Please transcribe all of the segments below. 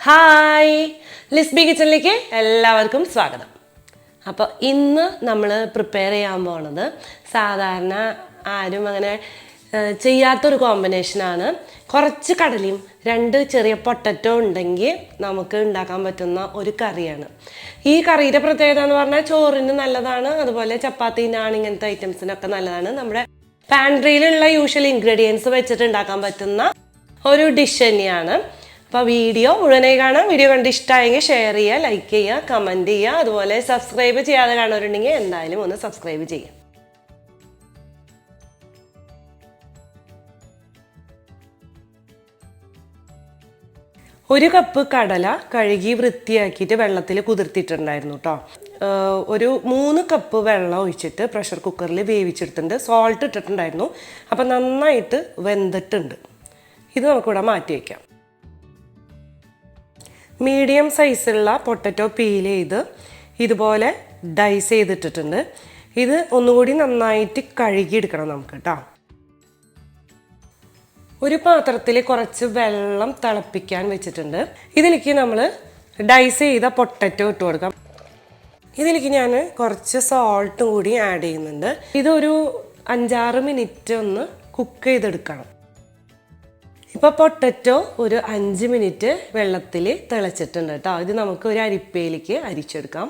Hi Lisby കിച്ചണിലേക്ക് എല്ലാവർക്കും സ്വാഗതം. അപ്പോൾ ഇന്ന് നമ്മൾ പ്രിപ്പയർ ചെയ്യാൻ പോണത് സാധാരണ ആരും അങ്ങനെ ചെയ്യാത്തൊരു കോമ്പിനേഷനാണ്. കുറച്ച് കടലയും 2 ചെറിയ പൊട്ടറ്റോ ഉണ്ടെങ്കിൽ നമുക്ക് ഉണ്ടാക്കാൻ പറ്റുന്ന ഒരു കറിയാണ്. ഈ കറിയുടെ പ്രത്യേകത എന്ന് പറഞ്ഞാൽ ചോറിന് നല്ലതാണ്, അതുപോലെ ചപ്പാത്തി നാൻ ഇങ്ങനത്തെ ഐറ്റംസിനൊക്കെ നല്ലതാണ്. നമ്മുടെ പാൻട്രിയിലുള്ള യൂഷ്വൽ ഇൻഗ്രീഡിയൻസ് വെച്ചിട്ട് ഉണ്ടാക്കാൻ പറ്റുന്ന ഒരു ഡിഷ് തന്നെയാണ്. അപ്പോൾ വീഡിയോ മുഴുവനായി കാണാം. വീഡിയോ കണ്ട് ഇഷ്ടമായെങ്കിൽ ഷെയർ ചെയ്യുക, ലൈക്ക് ചെയ്യുക, കമൻറ്റ് ചെയ്യുക. അതുപോലെ സബ്സ്ക്രൈബ് ചെയ്യാതെ കാണുന്നവരുണ്ടെങ്കിൽ എന്തായാലും ഒന്ന് സബ്സ്ക്രൈബ് ചെയ്യുക. ഒരു കപ്പ് കടല കഴുകി വൃത്തിയാക്കിയിട്ട് വെള്ളത്തിൽ കുതിർത്തിട്ടുണ്ടായിരുന്നു കേട്ടോ. ഒരു 3 കപ്പ് വെള്ളം ഒഴിച്ചിട്ട് പ്രഷർ കുക്കറിൽ വേവിച്ചെടുത്തിട്ടുണ്ട്. സോൾട്ട് ഇട്ടിട്ടുണ്ടായിരുന്നു. അപ്പം നന്നായിട്ട് വെന്തിട്ടുണ്ട്. ഇത് നമുക്കിവിടെ മാറ്റി വയ്ക്കാം. മീഡിയം സൈസുള്ള പൊട്ടറ്റോ പീൽ ചെയ്ത് ഇതുപോലെ ഡൈസ് ചെയ്തിട്ടിട്ടുണ്ട്. ഇത് ഒന്നുകൂടി നന്നായിട്ട് കഴുകിയെടുക്കണം നമുക്ക് കേട്ടോ. ഒരു പാത്രത്തിൽ കുറച്ച് വെള്ളം തിളപ്പിക്കാൻ വെച്ചിട്ടുണ്ട്. ഇതിലേക്ക് നമ്മൾ ഡൈസ് ചെയ്ത പൊട്ടറ്റോ ഇട്ട് കൊടുക്കാം. ഇതിലേക്ക് ഞാൻ കുറച്ച് സോൾട്ടും കൂടി ആഡ് ചെയ്യുന്നുണ്ട്. ഇതൊരു 5-6 മിനിറ്റ് ഒന്ന് കുക്ക് ചെയ്തെടുക്കണം. ഇപ്പോൾ പൊട്ടറ്റോ ഒരു 5 മിനിറ്റ് വെള്ളത്തിൽ തിളച്ചിട്ടുണ്ട് കേട്ടോ. ഇത് നമുക്ക് ഒരു അരിപ്പയിലേക്ക് അരിച്ചെടുക്കാം.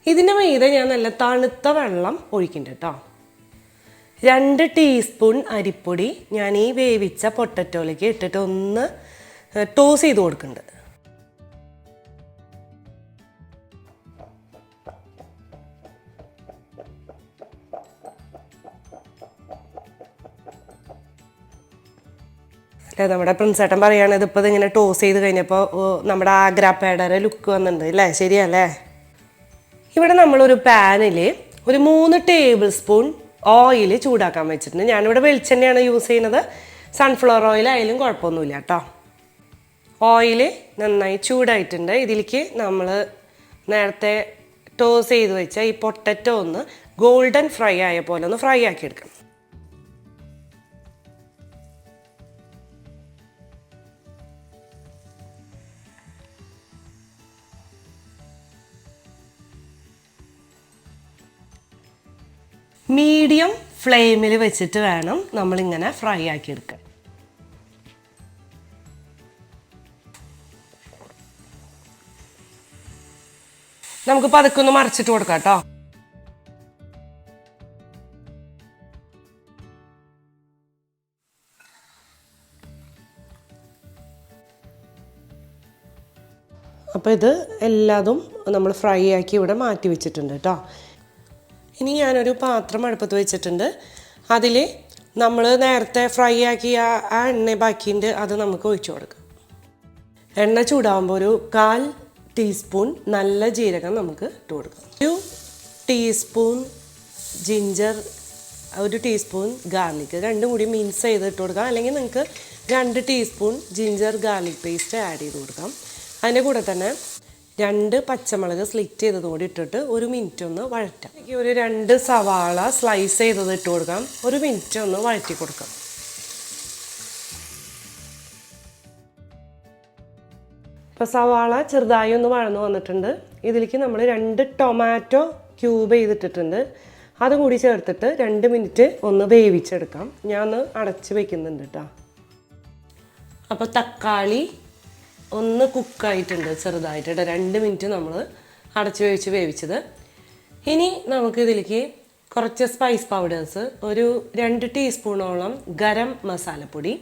ഇതിൻ്റെ മീതെ ഞാൻ നല്ല തണുത്ത വെള്ളം ഒഴിക്കുന്നുണ്ട് കേട്ടോ. 2 ടീസ്പൂൺ അരിപ്പൊടി ഞാൻ ഈ വേവിച്ച പൊട്ടറ്റോയിലേക്ക് ഇട്ടിട്ട് ഒന്ന് ടോസ് ചെയ്ത് കൊടുക്കുന്നുണ്ട്. അല്ലേ, നമ്മുടെ പ്രിൻസേട്ടൻ പറയുകയാണ് ഇതിപ്പോൾ ഇതിങ്ങനെ ടോസ് ചെയ്ത് കഴിഞ്ഞപ്പോൾ നമ്മുടെ ആഗ്രാപ്പേടയുടെ ലുക്ക് വന്നിട്ടുണ്ട് അല്ലേ, ശരിയല്ലേ? ഇവിടെ നമ്മളൊരു പാനിൽ ഒരു 3 ടേബിൾ സ്പൂൺ ഓയിൽ ചൂടാക്കാൻ വെച്ചിട്ടുണ്ട്. ഞാനിവിടെ വെളിച്ചെണ്ണയാണ് യൂസ് ചെയ്യുന്നത്. സൺഫ്ലവർ ഓയിൽ ആയാലും കുഴപ്പമൊന്നുമില്ല കേട്ടോ. ഓയിൽ നന്നായി ചൂടായിട്ടുണ്ട്. ഇതിലേക്ക് നമ്മൾ നേരത്തെ ടോസ് ചെയ്ത് വെച്ച ഈ പൊട്ടറ്റോ ഒന്ന് ഗോൾഡൻ ഫ്രൈ ആയ പോലെ ഒന്ന് ഫ്രൈ ആക്കി എടുക്കണം. മീഡിയം ഫ്ലെയിമിൽ വെച്ചിട്ട് വേണം നമ്മളിങ്ങനെ ഫ്രൈ ആക്കി എടുക്കാൻ. നമുക്ക് പതുക്കെ ഒന്ന് മറിച്ചിട്ട് കൊടുക്കാം കേട്ടോ. അപ്പോൾ ഇത് എല്ലാതും നമ്മൾ ഫ്രൈ ആക്കി ഇവിടെ മാറ്റി വെച്ചിട്ടുണ്ട് കേട്ടോ. ഇനി ഞാനൊരു പാത്രം അടുപ്പത്ത് വെച്ചിട്ടുണ്ട്. അതിൽ നമ്മൾ നേരത്തെ ഫ്രൈ ആക്കിയ ആ എണ്ണ ബാക്കിയുണ്ട്, അത് നമുക്ക് ഒഴിച്ചു കൊടുക്കാം. എണ്ണ ചൂടാകുമ്പോൾ ഒരു 1/4 ടീസ്പൂൺ നല്ല ജീരകം നമുക്ക് ഇട്ട് കൊടുക്കാം. ഒരു ടീസ്പൂൺ ജിഞ്ചർ, ഒരു ടീസ്പൂൺ ഗാർലിക്, രണ്ടും കൂടി മിക്സ് ചെയ്ത് ഇട്ട് കൊടുക്കാം. അല്ലെങ്കിൽ നിങ്ങൾക്ക് 2 teaspoon ginger garlic paste add ചെയ്ത് കൊടുക്കാം. അതിൻ്റെ കൂടെ തന്നെ 2 പച്ചമുളക് സ്ലിറ്റ് ചെയ്തതും കൂടി ഇട്ടിട്ട് 1 മിനിറ്റ് ഒന്ന് വഴറ്റാം. ഒരു 2 സവാള സ്ലൈസ് ചെയ്തത് ഇട്ട് കൊടുക്കാം. 1 മിനിറ്റ് ഒന്ന് വഴറ്റി കൊടുക്കാം. ഇപ്പോൾ സവാള ചെറുതായി ഒന്ന് വഴന്നു വന്നിട്ടുണ്ട്. ഇതിലേക്ക് നമ്മൾ 2 ടൊമാറ്റോ ക്യൂബ് ചെയ്തിട്ടിട്ടുണ്ട്. അതും കൂടി ചേർത്തിട്ട് 2 മിനിറ്റ് ഒന്ന് വേവിച്ചെടുക്കാം. ഞാൻ ഒന്ന് അടച്ച് വയ്ക്കുന്നുണ്ട് കേട്ടോ. അപ്പോൾ തക്കാളി ഒന്ന് കുക്കായിട്ടുണ്ട് ചെറുതായിട്ട്. 2 മിനിറ്റ് നമ്മൾ അടച്ച് വേവിച്ചത്. ഇനി നമുക്കിതിലേക്ക് കുറച്ച് സ്പൈസ് പൗഡേഴ്സ്, ഒരു 2 ടീസ്പൂണോളം ഗരം മസാലപ്പൊടി,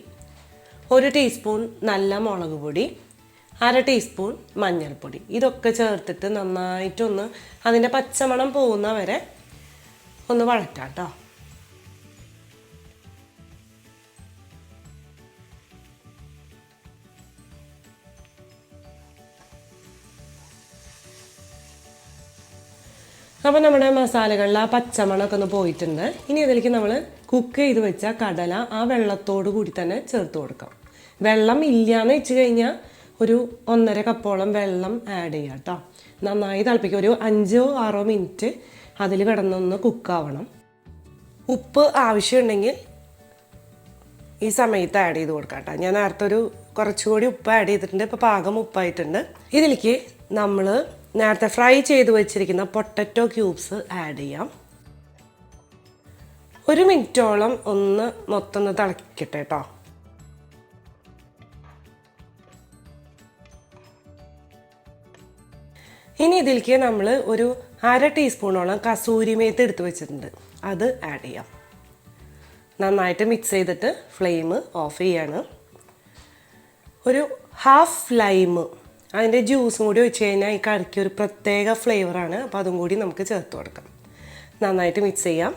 1 ടീസ്പൂൺ നല്ല മുളക് പൊടി, 1/2 ടീസ്പൂൺ മഞ്ഞൾപ്പൊടി, ഇതൊക്കെ ചേർത്തിട്ട് നന്നായിട്ടൊന്ന് അതിൻ്റെ പച്ചമണം പോകുന്ന വരെ ഒന്ന് വഴറ്റാം കേട്ടോ. അപ്പോൾ നമ്മുടെ മസാലകളിൽ ആ പച്ചമണമൊക്കെ ഒന്ന് പോയിട്ടുണ്ട്. ഇനി അതിലേക്ക് നമ്മൾ കുക്ക് ചെയ്ത് വെച്ച കടല ആ വെള്ളത്തോട് കൂടി തന്നെ ചേർത്ത് കൊടുക്കാം. വെള്ളം ഇല്ലയെന്ന് വെച്ച് കഴിഞ്ഞാൽ ഒരു 1.5 കപ്പോളം വെള്ളം ആഡ് ചെയ്യാം കേട്ടോ. നന്നായി തിളപ്പിക്കുക. ഒരു 5-6 മിനിറ്റ് അതിൽ കിടന്നൊന്ന് കുക്കാവണം. ഉപ്പ് ആവശ്യമുണ്ടെങ്കിൽ ഈ സമയത്ത് ആഡ് ചെയ്ത് കൊടുക്കാം കേട്ടോ. ഞാൻ നേരത്തെ ഒരു കുറച്ചുകൂടി ഉപ്പ് ആഡ് ചെയ്തിട്ടുണ്ട്. ഇപ്പോൾ പാകം ഉപ്പായിട്ടുണ്ട്. ഇതിലേക്ക് നമ്മൾ നേരത്തെ ഫ്രൈ ചെയ്ത് വെച്ചിരിക്കുന്ന പൊട്ടറ്റോ ക്യൂബ്സ് ആഡ് ചെയ്യാം. 1 മിനിറ്റോളം മൊത്തം ഒന്ന് തിളക്കട്ടെ കേട്ടോ. ഇനി ഇതിലേക്ക് നമ്മൾ ഒരു 1/2 ടീസ്പൂണോളം കസൂരി മേത്ത് എടുത്ത് വെച്ചിട്ടുണ്ട്. അത് ആഡ് ചെയ്യാം. നന്നായിട്ട് മിക്സ് ചെയ്തിട്ട് ഫ്ലെയിം ഓഫ് ചെയ്യാണ്. ഒരു 1/2 ലൈം, അതിൻ്റെ ജ്യൂസും കൂടി വെച്ച് കഴിഞ്ഞാൽ ഈ കറിക്ക് ഒരു പ്രത്യേക ഫ്ലേവറാണ്. അപ്പോൾ അതും കൂടി നമുക്ക് ചേർത്ത് കൊടുക്കാം. നന്നായിട്ട് മിക്സ് ചെയ്യാം.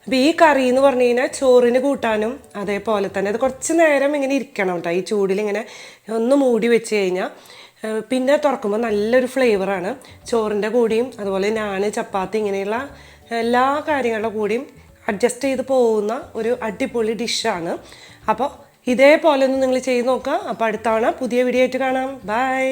അപ്പോൾ ഈ കറി എന്ന് പറഞ്ഞു കഴിഞ്ഞാൽ ചോറിന് കൂട്ടാനും അതേപോലെ തന്നെ അത് കുറച്ച് നേരം ഇങ്ങനെ ഇരിക്കണം കേട്ടോ. ഈ ചൂടിലിങ്ങനെ ഒന്ന് മൂടി വെച്ച് കഴിഞ്ഞാൽ പിന്നെ തുറക്കുമ്പോൾ നല്ലൊരു ഫ്ലേവറാണ്. ചോറിൻ്റെ കൂടിയും അതുപോലെ നാന്, ചപ്പാത്തി ഇങ്ങനെയുള്ള എല്ലാ കാര്യങ്ങളുടെ കൂടിയും അഡ്ജസ്റ്റ് ചെയ്ത് പോകുന്ന ഒരു അടിപൊളി ഡിഷാണ്. അപ്പോൾ ഇതേപോലെ ഒന്ന് നിങ്ങൾ ചെയ്ത് നോക്കുക. അപ്പോൾ അടുത്ത തവണ പുതിയ വീഡിയോ ആയിട്ട് കാണാം. ബൈ.